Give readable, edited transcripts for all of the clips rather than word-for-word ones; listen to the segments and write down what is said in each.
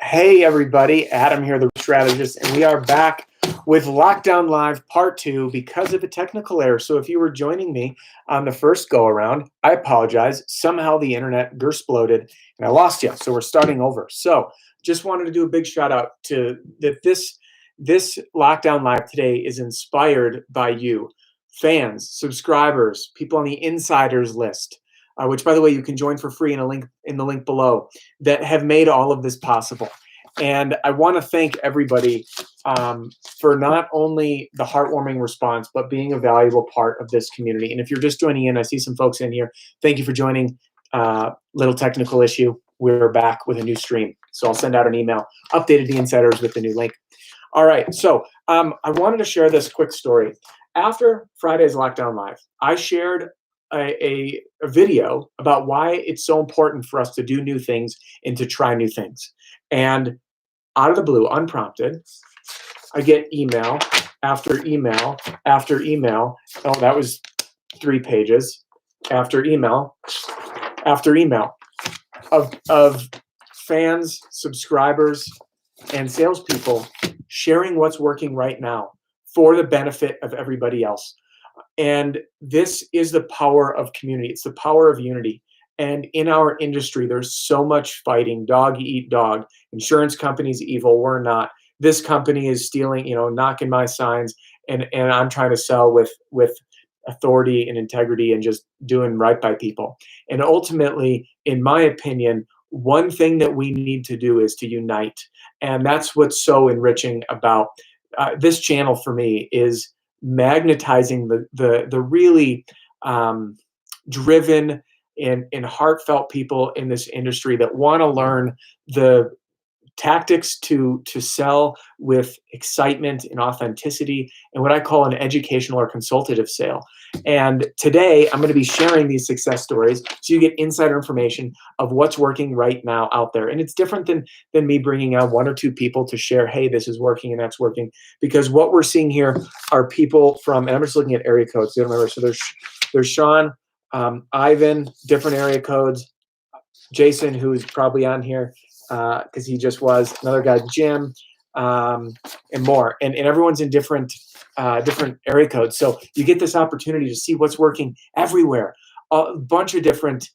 Hey everybody, Adam here, the strategist, and we are back with Lockdown Live Part 2 because of a technical error. So if you were joining me on the first go around, I apologize. Somehow the internet exploded and I lost you. So we're starting over. So just wanted to do a big shout out to that this Lockdown Live today is inspired by you, fans, subscribers, people on the insiders list. Which, by the way, you can join for free in the link below, that have made all of this possible. And I want to thank everybody for not only the heartwarming response, but being a valuable part of this community. And if you're just joining in, I see some folks in here. Thank you for joining. Little technical issue. We're back with a new stream. So I'll send out an email, updated the insiders with the new link. All right. So I wanted to share this quick story. After Friday's Lockdown Live, I shared a video about why it's so important for us to do new things and to try new things. And out of the blue, unprompted, I get email after email after email. Oh, that was 3 pages. After email after email of fans, subscribers, and salespeople sharing what's working right now for the benefit of everybody else. And this is the power of community. It's the power of unity. And in our industry, there's so much fighting, dog eat dog. Insurance companies evil, we're not. This company is stealing, knocking my signs, and I'm trying to sell with authority and integrity and just doing right by people. And ultimately, in my opinion, one thing that we need to do is to unite. And that's what's so enriching about this channel for me, is magnetizing the really driven and heartfelt people in this industry that want to learn the tactics to sell with excitement and authenticity, and what I call an educational or consultative sale. And today I'm going to be sharing these success stories so you get insider information of what's working right now out there. And it's different than me bringing out 1 or 2 people to share, hey, this is working and that's working, because what we're seeing here are people from, and I'm just looking at area codes. So remember, so there's Shawn, Ivan, different area codes, Jason, who's probably on here, because he just was, another guy, Jim, and more, and everyone's in different area codes. So you get this opportunity to see what's working everywhere, a bunch of different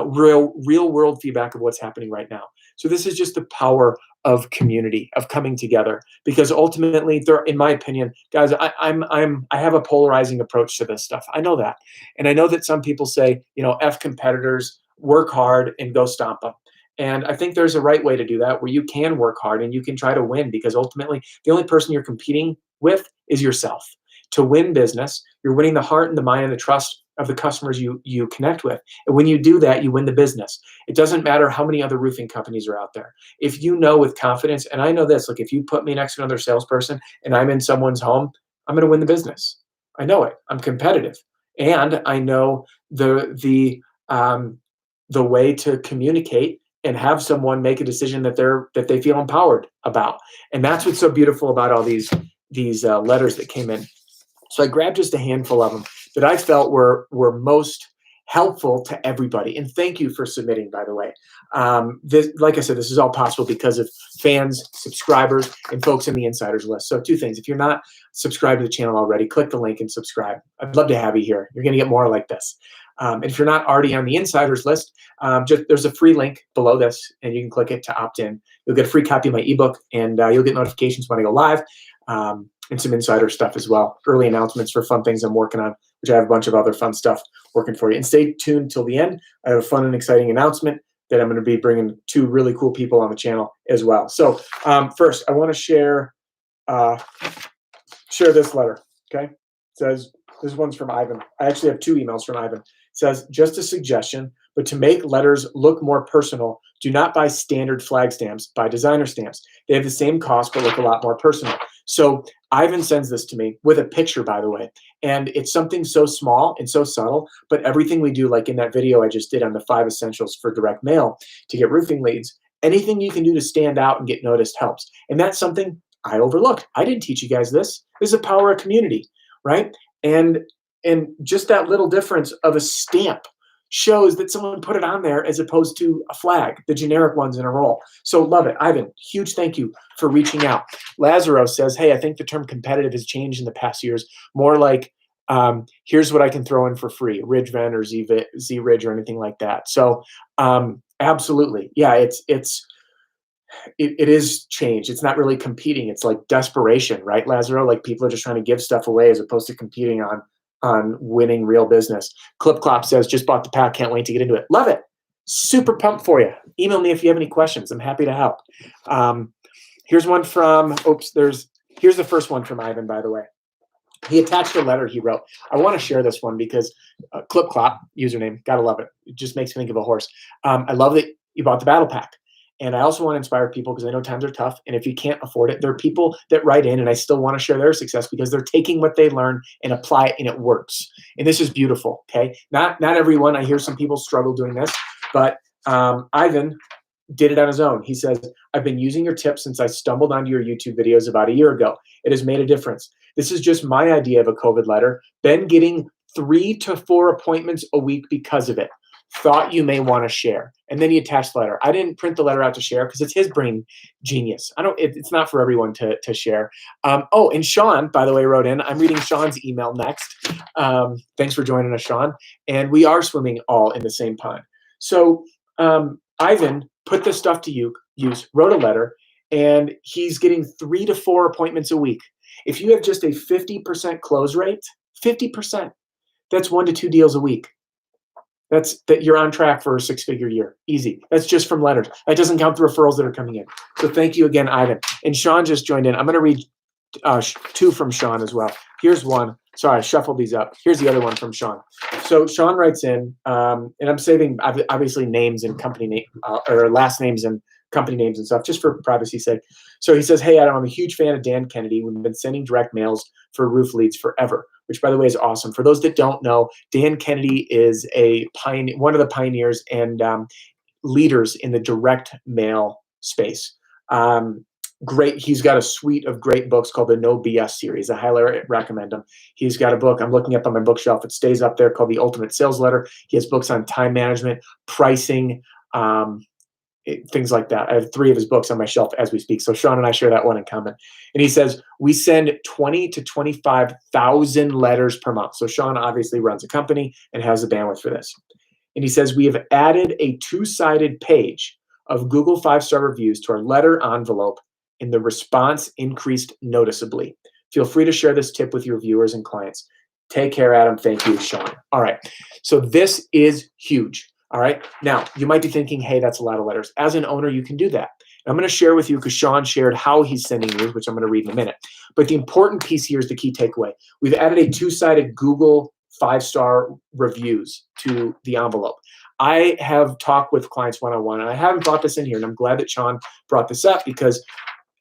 real world feedback of what's happening right now. So this is just the power of community, of coming together, because ultimately, in my opinion, guys, I have a polarizing approach to this stuff. I know that, and I know that some people say, F competitors, work hard and go stomp them. And I think there's a right way to do that, where you can work hard and you can try to win, because ultimately the only person you're competing with is yourself. To win business, you're winning the heart and the mind and the trust of the customers you connect with. And when you do that, you win the business. It doesn't matter how many other roofing companies are out there. If you know with confidence, and I know this, look, if you put me next to another salesperson and I'm in someone's home, I'm going to win the business. I know it. I'm competitive. And I know the way to communicate and have someone make a decision that they feel empowered about. And that's what's so beautiful about all these letters that came in. So I grabbed just a handful of them that I felt were most helpful to everybody. And thank you for submitting, by the way. Like I said, this is all possible because of fans, subscribers, and folks in the insiders list. So 2 things. If you're not subscribed to the channel already, click the link and subscribe. I'd love to have you here. You're going to get more like this. And if you're not already on the insiders list, there's a free link below this, and you can click it to opt in. You'll get a free copy of my ebook, and you'll get notifications when I go live, and some insider stuff as well. Early announcements for fun things I'm working on, which I have a bunch of other fun stuff working for you. And stay tuned till the end. I have a fun and exciting announcement that I'm going to be bringing 2 really cool people on the channel as well. So first, I want to share this letter. Okay, it says, this one's from Ivan. I actually have 2 emails from Ivan. It says, just a suggestion, but to make letters look more personal, do not buy standard flag stamps, buy designer stamps. They have the same cost, but look a lot more personal. So Ivan sends this to me with a picture, by the way, and it's something so small and so subtle, but everything we do, like in that video I just did on the 5 essentials for direct mail to get roofing leads, anything you can do to stand out and get noticed helps. And that's something I overlooked. I didn't teach you guys this. This is the power of community, right? And just that little difference of a stamp shows that someone put it on there as opposed to a flag, the generic ones in a roll. So love it. Ivan, huge thank you for reaching out. Lazaro says, hey, I think the term competitive has changed in the past years. More like, here's what I can throw in for free, Ridgevent or Z Ridge or anything like that. So absolutely. Yeah, it is changed. It's not really competing. It's like desperation, right, Lazaro? Like people are just trying to give stuff away as opposed to competing on winning real business. Clip Clop says, just bought the pack. Can't wait to get into it. Love it. Super pumped for you. Email me if you have any questions. I'm happy to help. Here's one from, here's the first one from Ivan, by the way. He attached a letter he wrote. I want to share this one because Clip Clop, username, gotta love it. It just makes me think of a horse. I love that you bought the battle pack. And I also want to inspire people because I know times are tough. And if you can't afford it, there are people that write in and I still want to share their success because they're taking what they learn and apply it and it works. And this is beautiful, okay? Not everyone. I hear some people struggle doing this, but Ivan did it on his own. He says, I've been using your tips since I stumbled onto your YouTube videos about a year ago. It has made a difference. This is just my idea of a COVID letter. Been getting 3 to 4 appointments a week because of it. Thought you may want to share. And then he attached the letter. I didn't print the letter out to share because it's his brain genius. It's not for everyone to share. And Shawn, by the way, wrote in. I'm reading Shawn's email next. Thanks for joining us, Shawn. And we are swimming all in the same pond. So Ivan put this stuff to use, wrote a letter, and he's getting 3 to 4 appointments a week. If you have just a 50% close rate, 50%, that's 1 to 2 deals a week. That you're on track for a 6-figure year. Easy. That's just from letters. That doesn't count the referrals that are coming in. So thank you again, Ivan. And Shawn just joined in. I'm going to read 2 from Shawn as well. Here's one. Sorry, I shuffled these up. Here's the other one from Shawn. So Shawn writes in, and I'm saving obviously names and company name or last names and company names and stuff just for privacy's sake. So he says, hey, Adam, I'm a huge fan of Dan Kennedy. We've been sending direct mails for roof leads forever, which, by the way, is awesome. For those that don't know, Dan Kennedy is one of the pioneers and leaders in the direct mail space. Great. He's got a suite of great books called the No BS series. I highly recommend them. He's got a book I'm looking up on my bookshelf. It stays up there called The Ultimate Sales Letter. He has books on time management, pricing, things like that. I have 3 of his books on my shelf as we speak. So Shawn and I share that one in common. And he says, we send 20 to 25,000 letters per month. So Shawn obviously runs a company and has the bandwidth for this. And he says, we have added a 2-sided page of Google 5-star reviews to our letter envelope, and the response increased noticeably. Feel free to share this tip with your viewers and clients. Take care, Adam. Thank you, Shawn. All right. So this is huge. All right. Now, you might be thinking, hey, that's a lot of letters. As an owner, you can do that. And I'm going to share with you because Shawn shared how he's sending these, which I'm going to read in a minute. But the important piece here is the key takeaway. We've added a 2-sided Google 5-star reviews to the envelope. I have talked with clients one-on-one, and I haven't brought this in here, and I'm glad that Shawn brought this up because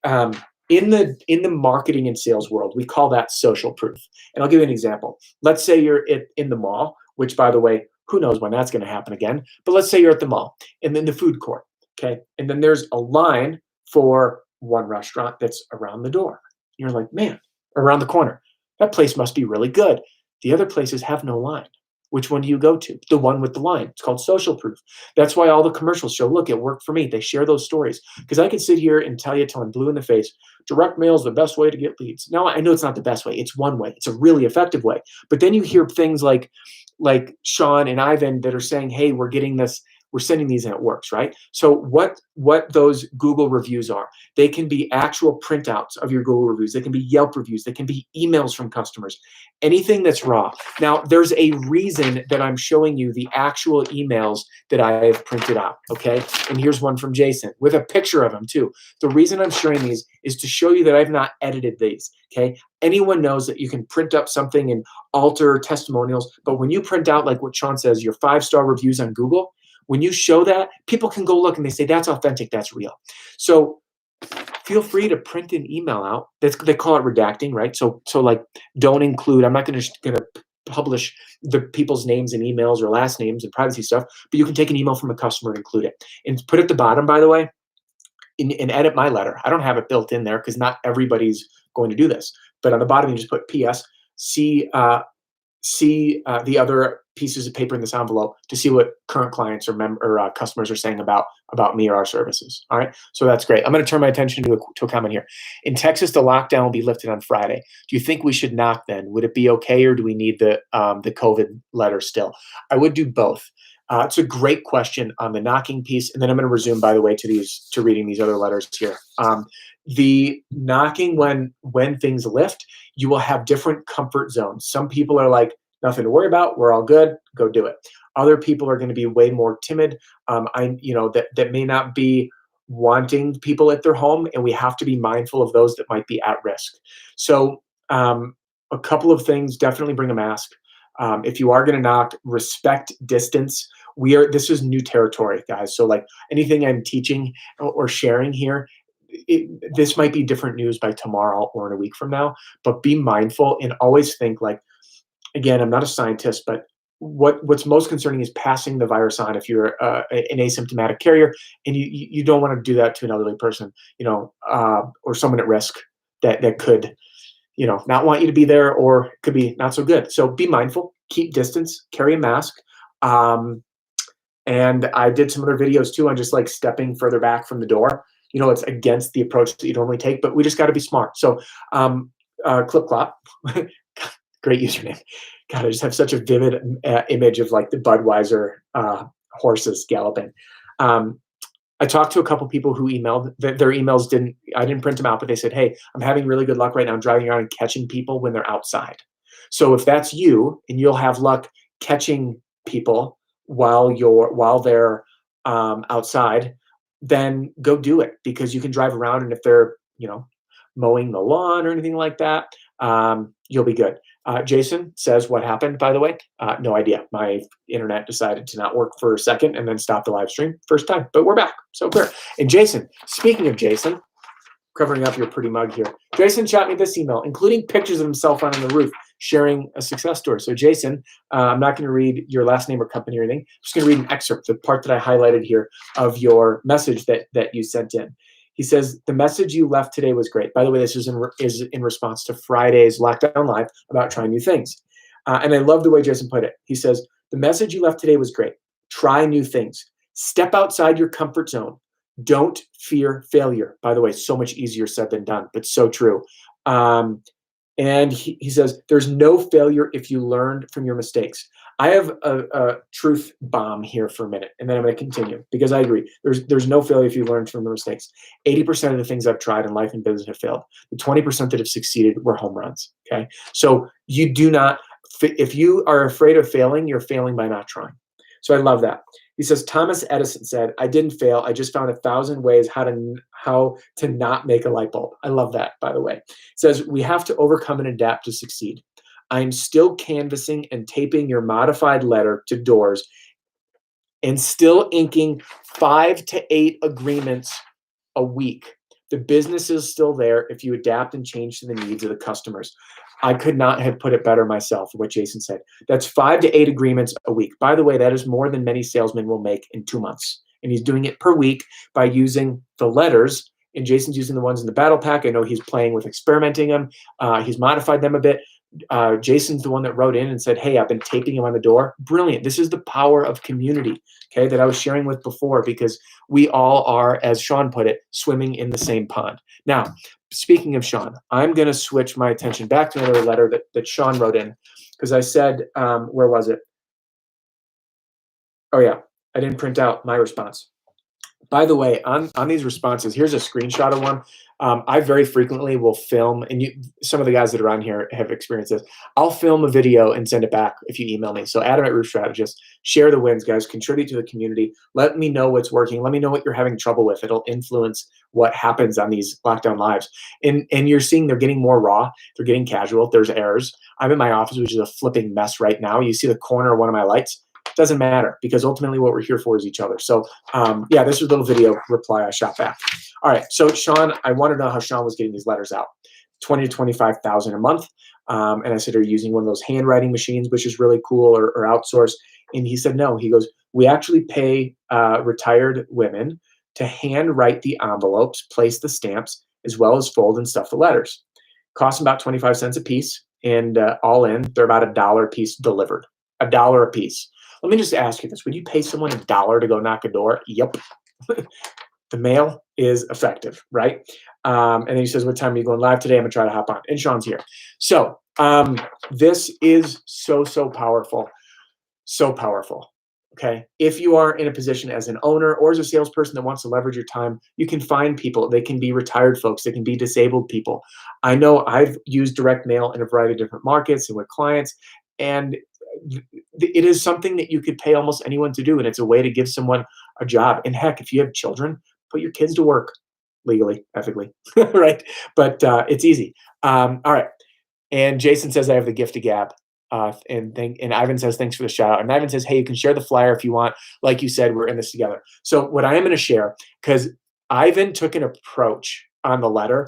in the marketing and sales world, we call that social proof. And I'll give you an example. Let's say you're in the mall, which, by the way, who knows when that's going to happen again. But let's say you're at the mall and then the food court, okay? And then there's a line for one restaurant that's around the door. You're like, man, around the corner. That place must be really good. The other places have no line. Which one do you go to? The one with the line. It's called social proof. That's why all the commercials show, look, it worked for me. They share those stories. Because I could sit here and tell you till I'm blue in the face, direct mail is the best way to get leads. Now, I know it's not the best way. It's one way. It's a really effective way. But then you hear things like Shawn and Ivan that are saying, hey, we're getting this, we're sending these and it works, right? So what those Google reviews are, they can be actual printouts of your Google reviews. They can be Yelp reviews. They can be emails from customers, anything that's raw. Now, there's a reason that I'm showing you the actual emails that I have printed out, okay? And here's one from Jason with a picture of him too. The reason I'm sharing these is to show you that I've not edited these, okay? Anyone knows that you can print up something and alter testimonials, but when you print out, like what Shawn says, your 5-star reviews on Google, when you show that, people can go look and they say, that's authentic, that's real. So feel free to print an email out. They call it redacting, right? So like don't include, I'm not going to publish the people's names and emails or last names and privacy stuff, but you can take an email from a customer and include it. And put at the bottom, by the way, and edit my letter. I don't have it built in there because not everybody's going to do this. But on the bottom, you just put PS, see the other pieces of paper in this envelope to see what current clients or customers are saying about me or our services. All right, so that's great. I'm going to turn my attention to a comment here. In Texas, the lockdown will be lifted on Friday. Do you think we should knock then? Would it be okay, or do we need the COVID letter still? I would do both. It's a great question on the knocking piece, and then I'm going to resume, by the way, to reading these other letters here. The knocking, when things lift, you will have different comfort zones. Some people are like, nothing to worry about, we're all good, go do it. Other people are going to be way more timid. That may not be wanting people at their home, and we have to be mindful of those that might be at risk. So a couple of things: definitely bring a mask. If you are going to knock, respect distance. This is new territory, guys. So like anything I'm teaching or sharing here, this might be different news by tomorrow or in a week from now, but be mindful and always think, like, again, I'm not a scientist, but what's most concerning is passing the virus on if you're an asymptomatic carrier, and you don't want to do that to an elderly person, or someone at risk that could, not want you to be there, or could be not so good. So be mindful, keep distance, carry a mask. And I did some other videos too on just like stepping further back from the door. It's against the approach that you normally take, but we just got to be smart. So Clip Clop, great username. God, I just have such a vivid image of like the Budweiser horses galloping. I talked to a couple people who emailed. Their emails I didn't print them out, but they said, hey, I'm having really good luck right now driving around and catching people when they're outside. So if that's you, and you'll have luck catching people while they're outside, then go do it, because you can drive around, and if they're mowing the lawn or anything like that, you'll be good. Jason says, what happened, by the way? No idea. My internet decided to not work for a second and then stop the live stream. First time, but we're back. So clear. And Jason, speaking of Jason, covering up your pretty mug here, Jason shot me this email, including pictures of himself on the roof, sharing a success story. So Jason, I'm not going to read your last name or company or anything. I'm just going to read an excerpt, the part that I highlighted here of your message that you sent in. He says, the message you left today was great. By the way, this is in response to Friday's Lockdown Live about trying new things. And I love the way Jason put it. He says, the message you left today was great. Try new things. Step outside your comfort zone. Don't fear failure. By the way, so much easier said than done, but so true. And he says, there's no failure if you learned from your mistakes. I have a truth bomb here for a minute, and then I'm going to continue, because I agree. There's no failure if you learned from your mistakes. 80% of the things I've tried in life and business have failed. The 20% that have succeeded were home runs. Okay, so you do not. If you are afraid of failing, you're failing by not trying. So I love that. He says, Thomas Edison said, I didn't fail. I just found 1,000 ways how to not make a light bulb. I love that, by the way. It says, we have to overcome and adapt to succeed. I'm still canvassing and taping your modified letter to doors, and still inking 5 to 8 agreements a week. The business is still there if you adapt and change to the needs of the customers. I could not have put it better myself, what Jason said. That's 5 to 8 agreements a week. By the way, that is more than many salesmen will make in 2 months. And he's doing it per week by using the letters. And Jason's using the ones in the battle pack. I know he's playing with experimenting them. He's modified them a bit. Jason's the one that wrote in and said, hey, I've been taping him on the door. Brilliant. This is the power of community, okay, that I was sharing with before, because we all are, as Shawn put it, swimming in the same pond. Now, speaking of Shawn, I'm going to switch my attention back to another letter that Shawn wrote in, because I said, where was it? Oh, yeah, I didn't print out my response. By the way, on these responses, here's a screenshot of one. I very frequently will film, and some of the guys that are on here have experienced this. I'll film a video and send it back if you email me. So Adam at Roof Strategist, share the wins, guys. Contribute to the community. Let me know what's working. Let me know what you're having trouble with. It'll influence what happens on these lockdown lives. And you're seeing they're getting more raw. They're getting casual. There's errors. I'm in my office, which is a flipping mess right now. You see the corner of one of my lights. Doesn't matter, because ultimately what we're here for is each other. So yeah, this was a little video reply I shot back. All right, so Shawn, I want to know how Shawn was getting these letters out. 20 to 25,000 a month. And I said, are you using one of those handwriting machines, which is really cool, or outsource? And he said, no. He goes, we actually pay retired women to handwrite the envelopes, place the stamps, as well as fold and stuff the letters. Costs about 25 cents a piece. and all in, they're about $1 a piece delivered. $1 a piece. Let me just ask you this. Would you pay someone $1 to go knock a door? Yep. The mail is effective, right? And then he says, what time are you going live today? I'm going to try to hop on. And Shawn's here. So this is so, so powerful. So powerful. Okay. If you are in a position as an owner or as a salesperson that wants to leverage your time, you can find people. They can be retired folks. They can be disabled people. I know I've used direct mail in a variety of different markets and with clients, and it is something that you could pay almost anyone to do. And it's a way to give someone a job. And heck, if you have children, put your kids to work legally, ethically, right? But it's easy. All right. And Jason says, I have the gift of gab. And Ivan says, thanks for the shout out. And Ivan says, hey, you can share the flyer if you want. Like you said, we're in this together. So what I am going to share, because Ivan took an approach on the letter.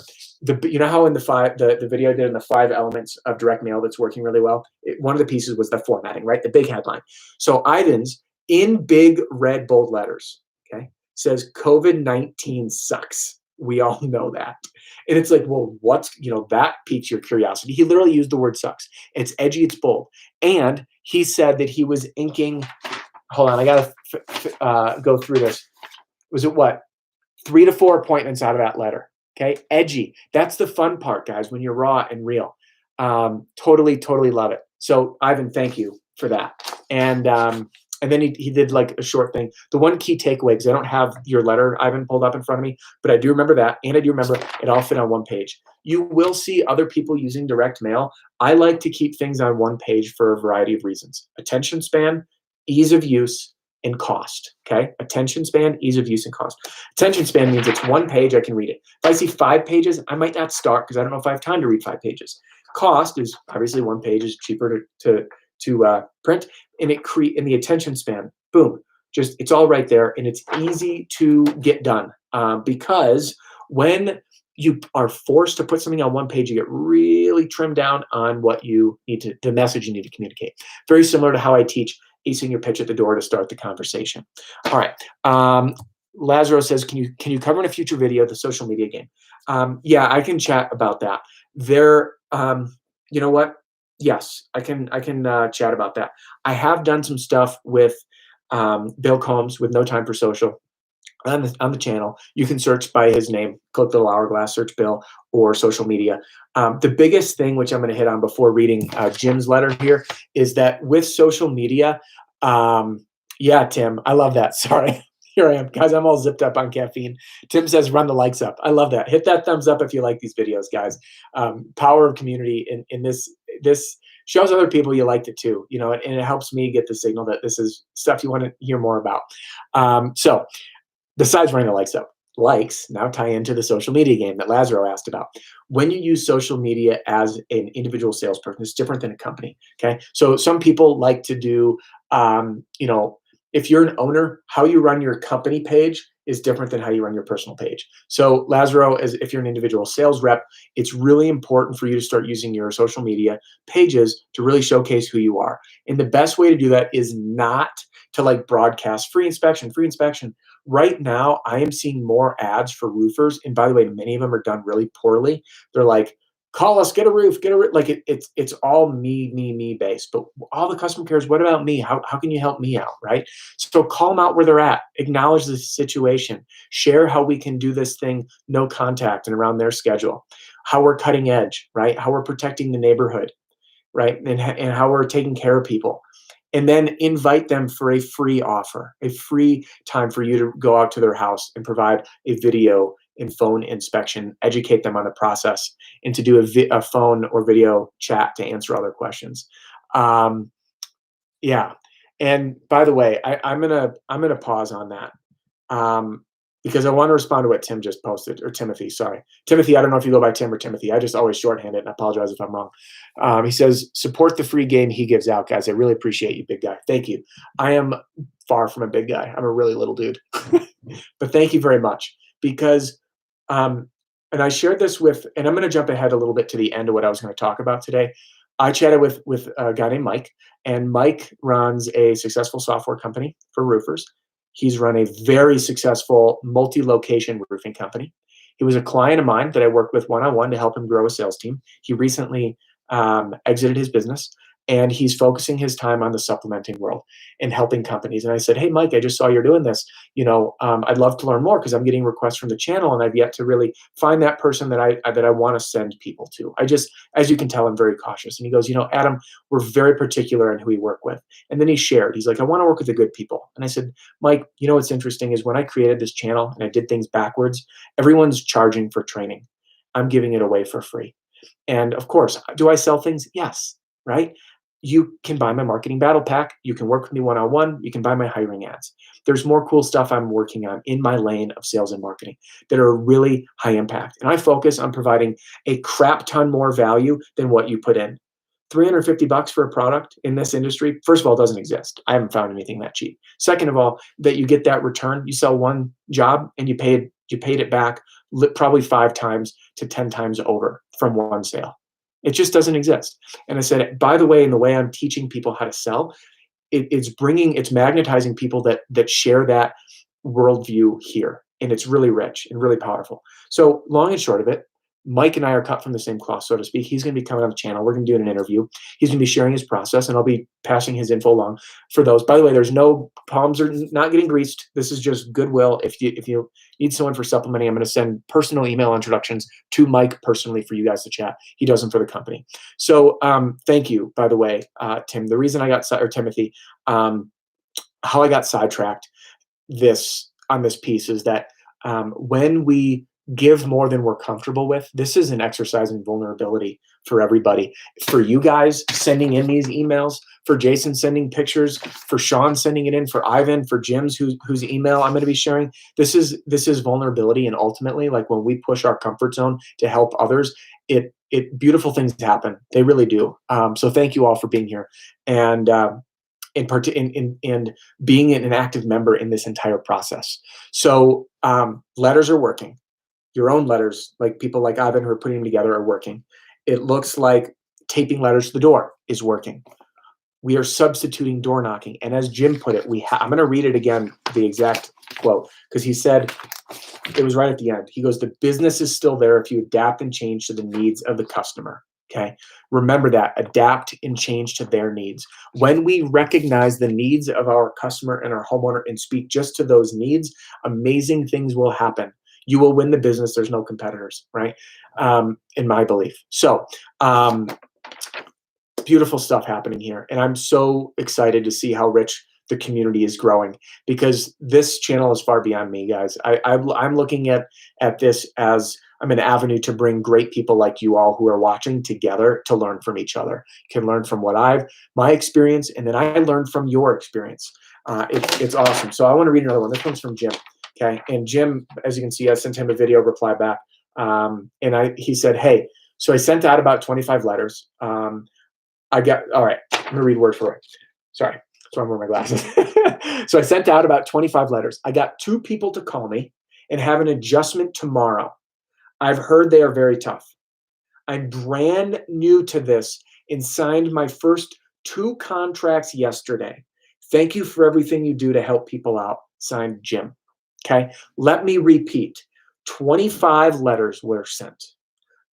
You know how in the video I did in the 5 elements of direct mail that's working really well? One of the pieces was the formatting, right? The big headline. So Ivan's in big red bold letters, okay, says COVID-19 sucks. We all know that. And it's like, well, that piques your curiosity. He literally used the word sucks. It's edgy, it's bold. And he said that he was inking, hold on, I got to go through this. Was it what? 3 to 4 appointments out of that letter. Okay. Edgy. That's the fun part, guys, when you're raw and real. Totally, totally love it. So Ivan, thank you for that. And then he did like a short thing. The one key takeaway, because I don't have your letter, Ivan, pulled up in front of me, but I do remember that. And I do remember it all fit on one page. You will see other people using direct mail. I like to keep things on one page for a variety of reasons. Attention span, ease of use, and cost. Okay. Attention span, ease of use, and cost. Attention span means it's one page, I can read it. If I see 5 pages, I might not start because I don't know if I have time to read 5 pages. Cost is obviously 1 page is cheaper to print, and in the attention span, boom, just it's all right there, and it's easy to get done because when you are forced to put something on one page, you get really trimmed down on what you need to, the message you need to communicate. Very similar to how I teach acing your pitch at the door to start the conversation. All right. Lazaro says, can you cover in a future video the social media game? Yeah, I can chat about that. You know what? Yes, I can chat about that. I have done some stuff with Bill Combs with No Time for Social on the channel. You can search by his name, click the little hourglass, search Bill or social media. The biggest thing, which I'm going to hit on before reading Jim's letter here, is that with social media, yeah, Tim, I love that. Sorry. Here I am. Guys, I'm all zipped up on caffeine. Tim says, run the likes up. I love that. Hit that thumbs up if you like these videos, guys. Power of community in this shows other people you liked it too, and it helps me get the signal that this is stuff you want to hear more about. So besides running the likes up, likes now tie into the social media game that Lazaro asked about. When you use social media as an individual salesperson, it's different than a company. Okay. So some people like to do, if you're an owner, how you run your company page is different than how you run your personal page. So Lazaro, if you're an individual sales rep, it's really important for you to start using your social media pages to really showcase who you are. And the best way to do that is not to broadcast free inspection. Right now, I am seeing more ads for roofers. And by the way, many of them are done really poorly. They're like, call us, get a roof. Like it's all me based. But all the customer cares, what about me? How can you help me out, right? So call them out where they're at. Acknowledge the situation. Share how we can do this thing, no contact and around their schedule. How we're cutting edge, right? How we're protecting the neighborhood, right? And how we're taking care of people. And then invite them for a free offer, a free time for you to go out to their house and provide a video and phone inspection, educate them on the process, and to do a phone or video chat to answer other questions. Yeah. And by the way, I'm gonna pause on that because I want to respond to what Tim just posted, or Timothy. Sorry, Timothy. I don't know if you go by Tim or Timothy. I just always shorthand it, and I apologize if I'm wrong. He says, support the free game he gives out, guys. I really appreciate you, big guy. Thank you. I am far from a big guy. I'm a really little dude. But thank you very much. Because, and I shared this with, and I'm going to jump ahead a little bit to the end of what I was going to talk about today. I chatted with a guy named Mike, and Mike runs a successful software company for roofers. He's run a very successful multi-location roofing company. He was a client of mine that I worked with one-on-one to help him grow a sales team. He recently exited his business, and he's focusing his time on the supplementing world and helping companies. And I said, hey, Mike, I just saw you're doing this. I'd love to learn more because I'm getting requests from the channel, and I've yet to really find that person that I want to send people to. As you can tell, I'm very cautious. And he goes, Adam, we're very particular in who we work with. And then he shared, he's like, I want to work with the good people. And I said, Mike, what's interesting is when I created this channel and I did things backwards, everyone's charging for training. I'm giving it away for free. And of course, do I sell things? Yes, right? You can buy my marketing battle pack. You can work with me one-on-one. You can buy my hiring ads. There's more cool stuff I'm working on in my lane of sales and marketing that are really high impact. And I focus on providing a crap ton more value than what you put in. $350 for a product in this industry, first of all, doesn't exist. I haven't found anything that cheap. Second of all, that you get that return. You sell one job and you paid it back probably 5 times to 10 times over from one sale. It just doesn't exist. And I said, by the way, in the way I'm teaching people how to sell, it's magnetizing people that share that worldview here. And it's really rich and really powerful. So long and short of it, Mike and I are cut from the same cloth, so to speak. He's going to be coming on the channel. We're going to do an interview. He's going to be sharing his process, and I'll be passing his info along for those. By the way, there's no palms are not getting greased. This is just goodwill. If you need someone for supplementing, I'm going to send personal email introductions to Mike personally for you guys to chat. He does them for the company. So thank you, by the way, Tim. The reason I got Timothy, how I got sidetracked on this piece is that when we give more than we're comfortable with, this is an exercise in vulnerability for everybody. For you guys sending in these emails, for Jason sending pictures, for Shawn sending it in, for Ivan, for Jim's whose email I'm going to be sharing. This is vulnerability, and ultimately, like when we push our comfort zone to help others, beautiful things happen. They really do. So thank you all for being here and being an active member in this entire process. So letters are working. Your own letters, like people like Ivan who are putting them together, are working. It looks like taping letters to the door is working. We are substituting door knocking. And as Jim put it, I'm going to read it again, the exact quote, because he said, it was right at the end. He goes, the business is still there if you adapt and change to the needs of the customer. Okay. Remember that. Adapt and change to their needs. When we recognize the needs of our customer and our homeowner and speak just to those needs, amazing things will happen. You will win the business. There's no competitors, right? In my belief. So beautiful stuff happening here. And I'm so excited to see how rich the community is growing, because this channel is far beyond me, guys. I'm looking at this as I'm an avenue to bring great people like you all who are watching together to learn from each other. You can learn from my experience, and then I learned from your experience. It's awesome. So I want to read another one. This one's from Jim. Okay. And Jim, as you can see, I sent him a video reply back. He said, hey, so I sent out about 25 letters. All right, I'm going to read word for word. Sorry. So I'm wearing my glasses. So I sent out about 25 letters. I got 2 people to call me and have an adjustment tomorrow. I've heard they are very tough. I'm brand new to this and signed my first 2 contracts yesterday. Thank you for everything you do to help people out. Signed, Jim. Okay. Let me repeat. 25 letters were sent.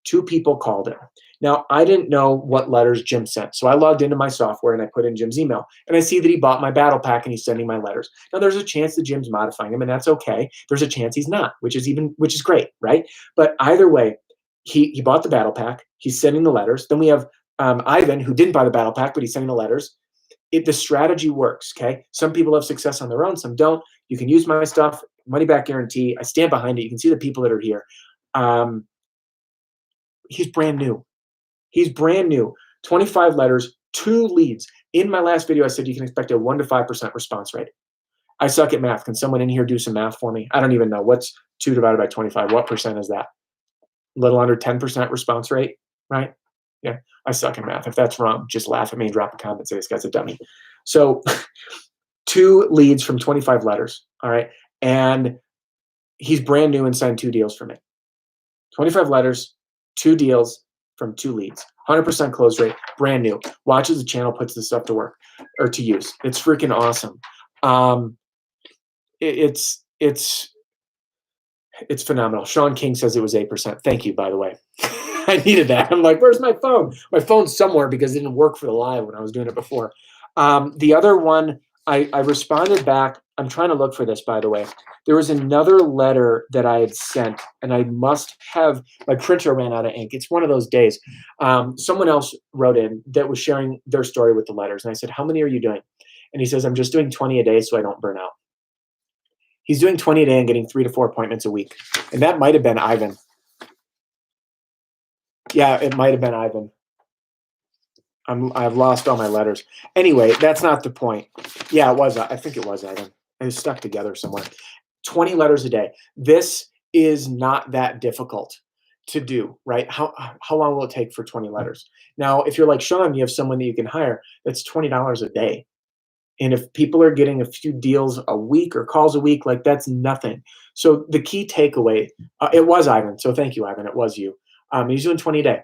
2 people called in. Now, I didn't know what letters Jim sent, so I logged into my software and I put in Jim's email, and I see that he bought my battle pack and he's sending my letters. Now, there's a chance that Jim's modifying them, and that's okay. There's a chance he's not, which is great, right? But either way, he bought the battle pack. He's sending the letters. Then we have Ivan, who didn't buy the battle pack, but he's sending the letters. The strategy works, okay? Some people have success on their own, some don't. You can use my stuff, money back guarantee. I stand behind it. You can see the people that are here. He's brand new. He's brand new. 25 letters, 2 leads. In my last video, I said you can expect a 1 to 5% response rate. I suck at math. Can someone in here do some math for me? I don't even know. What's 2 divided by 25? What percent is that? A little under 10% response rate, right? Yeah, I suck at math. If that's wrong, just laugh at me and drop a comment and say this guy's a dummy. So 2 leads from 25 letters, all right? And he's brand new and signed 2 deals for me. 25 letters, 2 deals from 2 leads. 100% close rate, brand new. Watch as the channel puts this stuff to work or to use. It's freaking awesome. It's phenomenal. Sean King says it was 8%. Thank you, by the way. I needed that. I'm like, where's my phone? My phone's somewhere because it didn't work for the live when I was doing it before. The other one, I responded back. I'm trying to look for this, by the way. There was another letter that I had sent, and I must have, my printer ran out of ink. It's one of those days. Someone else wrote in that was sharing their story with the letters. And I said, how many are you doing? And he says, I'm just doing 20 a day so I don't burn out. He's doing 20 a day and getting 3 to 4 appointments a week. And that might have been Ivan. Yeah, it might have been Ivan. I've lost all my letters. Anyway, that's not the point. Yeah, it was. I think it was Ivan. It was stuck together somewhere. 20 letters a day. This is not that difficult to do, right? How long will it take for 20 letters? Now, if you're like Shawn, you have someone that you can hire, that's $20 a day. And if people are getting a few deals a week or calls a week, like that's nothing. So the key takeaway, it was Ivan. So thank you, Ivan. It was you. He's doing 20 a day.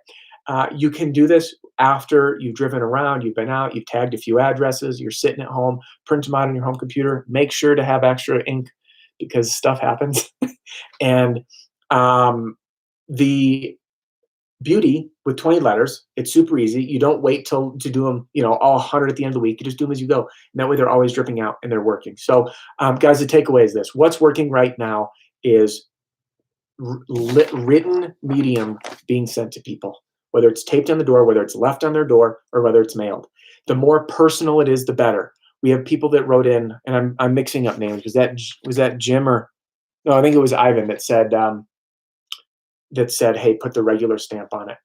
You can do this after you've driven around, you've been out, you've tagged a few addresses, you're sitting at home, print them out on your home computer. Make sure to have extra ink because stuff happens. And the beauty with 20 letters, it's super easy. You don't wait to do them, all 100 at the end of the week. You just do them as you go. And that way they're always dripping out and they're working. So guys, the takeaway is this. What's working right now is written medium being sent to people, whether it's taped on the door, whether it's left on their door, or whether it's mailed. The more personal it is, the better. We have people that wrote in, and I'm mixing up names. Was that Jim or no? I think it was Ivan that said, hey, put the regular stamp on it.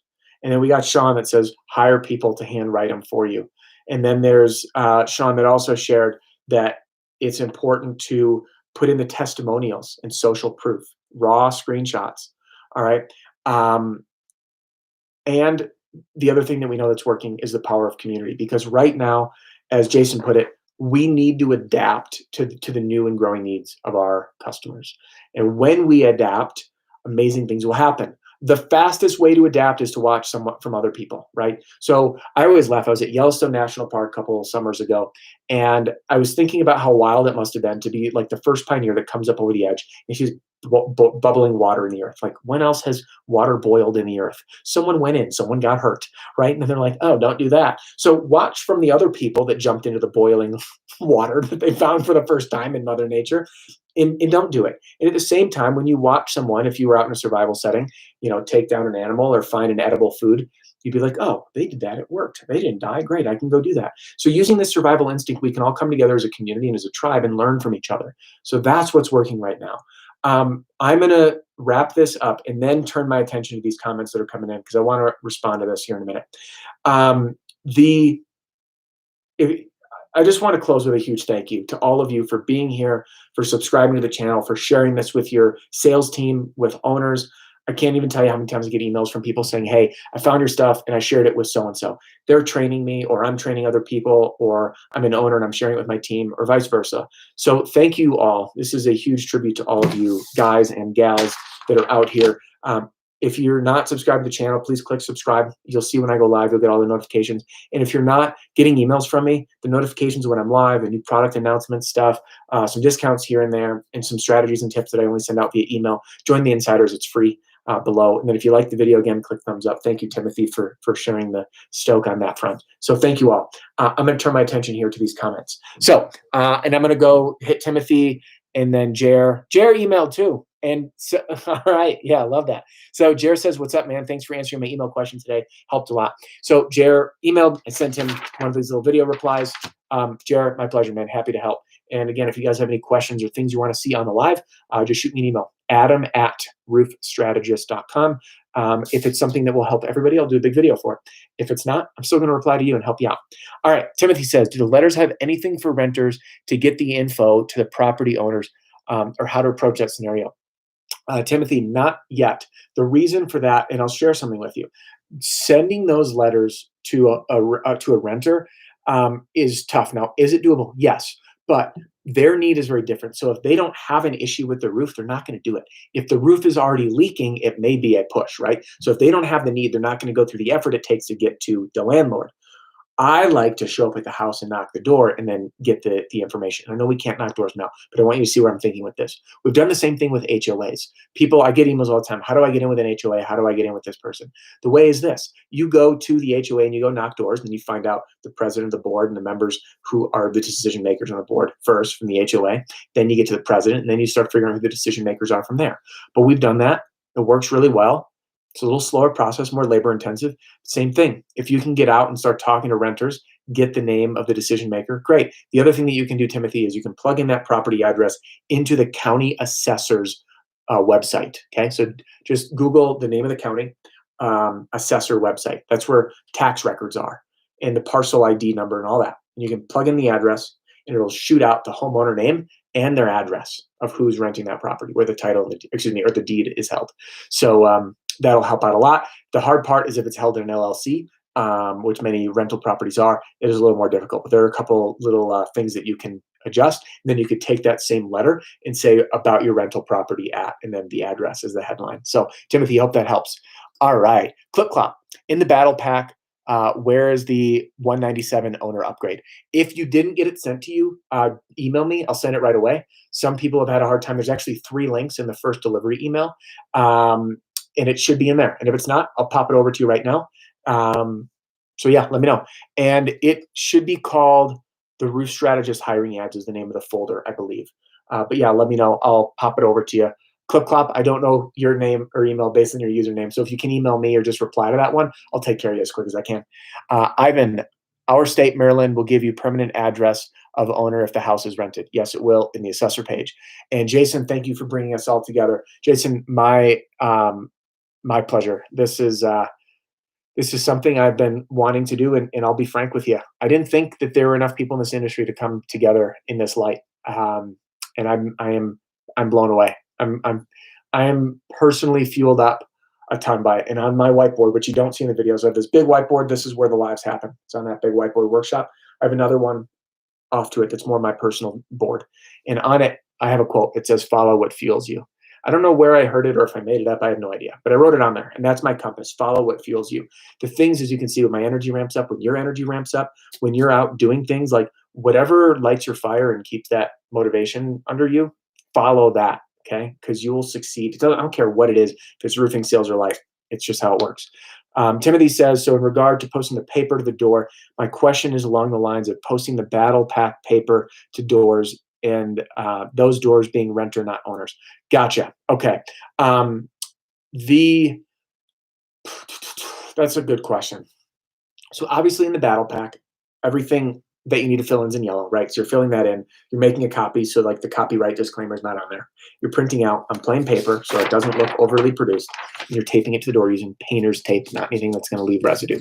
And then we got Shawn that says, hire people to handwrite them for you. And then there's Shawn that also shared that it's important to put in the testimonials and social proof, raw screenshots. All right. And the other thing that we know that's working is the power of community, because right now, as Jason put it, we need to adapt to the new and growing needs of our customers. And when we adapt, amazing things will happen. The fastest way to adapt is to watch somewhat from other people, right? So I always laugh. I was at Yellowstone National Park a couple of summers ago, and I was thinking about how wild it must have been to be like the first pioneer that comes up over the edge and she's bubbling water in the earth. Like, when else has water boiled in the earth? Someone went in, someone got hurt, right? And then they're like, oh, don't do that. So watch from the other people that jumped into the boiling water that they found for the first time in Mother Nature. And don't do it. And at the same time, when you watch someone, if you were out in a survival setting, take down an animal or find an edible food, you'd be like, oh, they did that. It worked. They didn't die. Great. I can go do that. So using this survival instinct, we can all come together as a community and as a tribe and learn from each other. So that's what's working right now. I'm going to wrap this up and then turn my attention to these comments that are coming in because I want to respond to this here in a minute. I just want to close with a huge thank you to all of you for being here, for subscribing to the channel, for sharing this with your sales team, with owners. I can't even tell you how many times I get emails from people saying, hey, I found your stuff and I shared it with so-and-so. They're training me, or I'm training other people, or I'm an owner and I'm sharing it with my team, or vice versa. So thank you all. This is a huge tribute to all of you guys and gals that are out here. If you're not subscribed to the channel, please click subscribe. You'll see when I go live, you'll get all the notifications. And if you're not getting emails from me, the notifications when I'm live, the new product announcement stuff, some discounts here and there, and some strategies and tips that I only send out via email. Join the Insiders. It's free below. And then if you like the video, again, click thumbs up. Thank you, Timothy, for sharing the stoke on that front. So thank you all. I'm going to turn my attention here to these comments. So, and I'm going to go hit Timothy and then Jer. Jer emailed too. And so, all right. Yeah, I love that. So Jer says, what's up, man? Thanks for answering my email question today. Helped a lot. So Jer emailed. I sent him one of these little video replies. Jer, my pleasure, man. Happy to help. And again, if you guys have any questions or things you want to see on the live, just shoot me an email, adam@roofstrategist.com. If it's something that will help everybody, I'll do a big video for it. If it's not, I'm still going to reply to you and help you out. All right. Timothy says, do the letters have anything for renters to get the info to the property owners, or how to approach that scenario? Timothy, not yet. The reason for that, and I'll share something with you, sending those letters to a renter is tough. Now, is it doable? Yes, but their need is very different. So if they don't have an issue with the roof, they're not going to do it. If the roof is already leaking, it may be a push, right? So if they don't have the need, they're not going to go through the effort it takes to get to the landlord. I like to show up at the house and knock the door and then get the information. I know we can't knock doors now, but I want you to see where I'm thinking with this. We've done the same thing with HOAs. People, I get emails all the time. How do I get in with an HOA? How do I get in with this person? The way is this. You go to the HOA and you go knock doors, and you find out the president of the board and the members who are the decision makers on the board first from the HOA. Then you get to the president, and then you start figuring out who the decision makers are from there. But we've done that. It works really well. It's a little slower process, more labor intensive. Same thing. If you can get out and start talking to renters, get the name of the decision maker, great. The other thing that you can do, Timothy, is you can plug in that property address into the county assessor's website. Okay, so just Google the name of the county assessor website. That's where tax records are and the parcel ID number and all that. And you can plug in the address, and it'll shoot out the homeowner name and their address of who's renting that property, where the title, or the deed is held. So that'll help out a lot. The hard part is if it's held in an LLC, which many rental properties are, it is a little more difficult. But there are a couple little things that you can adjust. And then you could take that same letter and say about your rental property at, and then the address is the headline. So Timothy, hope that helps. All right, Clip Clop. In the battle pack, where is the 197 owner upgrade? If you didn't get it sent to you, email me. I'll send it right away. Some people have had a hard time. There's actually 3 links in the first delivery email. And it should be in there. And if it's not, I'll pop it over to you right now. So yeah, let me know. And it should be called the Roof Strategist Hiring Ads is the name of the folder, I believe. But yeah, let me know. I'll pop it over to you. Clip Clop, I don't know your name or email based on your username. So if you can email me or just reply to that one, I'll take care of you as quick as I can. Ivan, our state, Maryland, will give you permanent address of owner if the house is rented. Yes, it will, in the assessor page. And Jason, thank you for bringing us all together. Jason, my pleasure. This is something I've been wanting to do, and I'll be frank with you. I didn't think that there were enough people in this industry to come together in this light, and I'm blown away. I am personally fueled up a ton by it. And on my whiteboard, which you don't see in the videos, I have this big whiteboard. This is where the lives happen. It's on that big whiteboard workshop. I have another one off to it that's more my personal board, and on it I have a quote. It says, "Follow what fuels you." I don't know where I heard it or if I made it up. I have no idea. But I wrote it on there, and that's my compass. Follow what fuels you. The things, as you can see, when my energy ramps up, when your energy ramps up, when you're out doing things, like whatever lights your fire and keeps that motivation under you, follow that, okay? Because you will succeed. I don't care what it is, if it's roofing, sales, or life. It's just how it works. Timothy says, so in regard to posting the paper to the door, my question is along the lines of posting the battle pack paper to doors, and those doors being renter, not owners. Gotcha. Okay. That's a good question. So obviously in the battle pack, everything that you need to fill in is in yellow, right? So you're filling that in. You're making a copy, so like the copyright disclaimer is not on there. You're printing out on plain paper, so it doesn't look overly produced. And you're taping it to the door using painter's tape, not anything that's going to leave residue.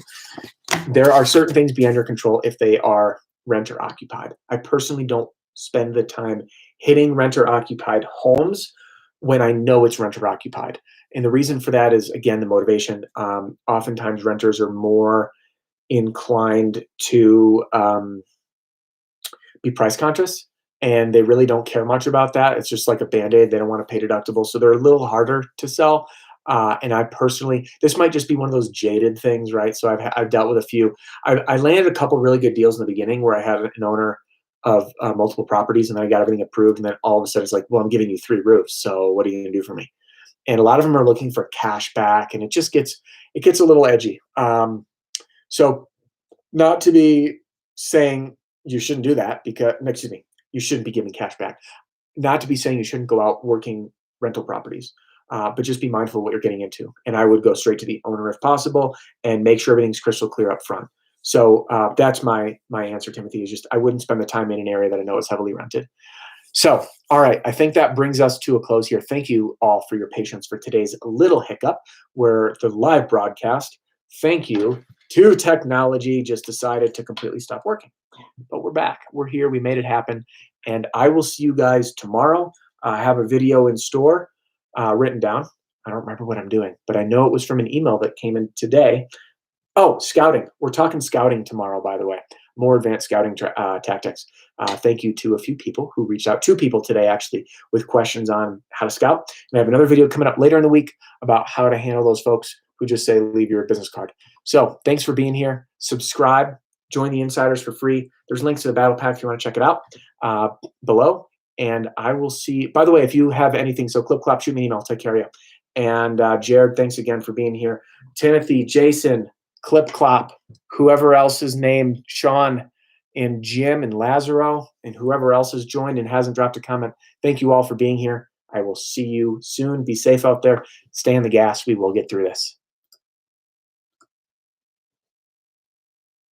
There are certain things beyond your control if they are renter occupied. I personally don't spend the time hitting renter occupied homes when I know it's renter occupied. And the reason for that is, again, the motivation. Oftentimes renters are more inclined to be price conscious, and they really don't care much about that. It's just like a Band-Aid. They don't want to pay deductible. So they're a little harder to sell. And I personally, this might just be one of those jaded things, right? So I've dealt with a few. I landed a couple really good deals in the beginning where I had an owner of multiple properties, and then I got everything approved. And then all of a sudden it's like, well, I'm giving you 3 roofs. So what are you going to do for me? And a lot of them are looking for cash back, and it gets a little edgy. So not to be saying you shouldn't do that, because, excuse me, you shouldn't be giving cash back. Not to be saying you shouldn't go out working rental properties, but just be mindful of what you're getting into. And I would go straight to the owner if possible and make sure everything's crystal clear up front. So that's my answer, Timothy, is just I wouldn't spend the time in an area that I know is heavily rented. So, all right, I think that brings us to a close here. Thank you all for your patience for today's little hiccup where the live broadcast, thank you to technology, just decided to completely stop working. But we're back. We're here. We made it happen. And I will see you guys tomorrow. I have a video in store written down. I don't remember what I'm doing, but I know it was from an email that came in today. Oh, scouting. We're talking scouting tomorrow, by the way. More advanced scouting tactics. Thank you to a few people who reached out. 2 people today, actually, with questions on how to scout. And I have another video coming up later in the week about how to handle those folks who just say, leave your business card. So thanks for being here. Subscribe. Join the insiders for free. There's links to the battle pack if you want to check it out uh, below. And I will see. By the way, if you have anything, so Clip Clop, shoot me an email. I'll take care of you. And Jared, thanks again for being here. Timothy, Jason, Clip Clop, whoever else is named, Shawn, and Jim, and Lazaro, and whoever else has joined and hasn't dropped a comment. Thank you all for being here. I will see you soon. Be safe out there. Stay on the gas. We will get through this.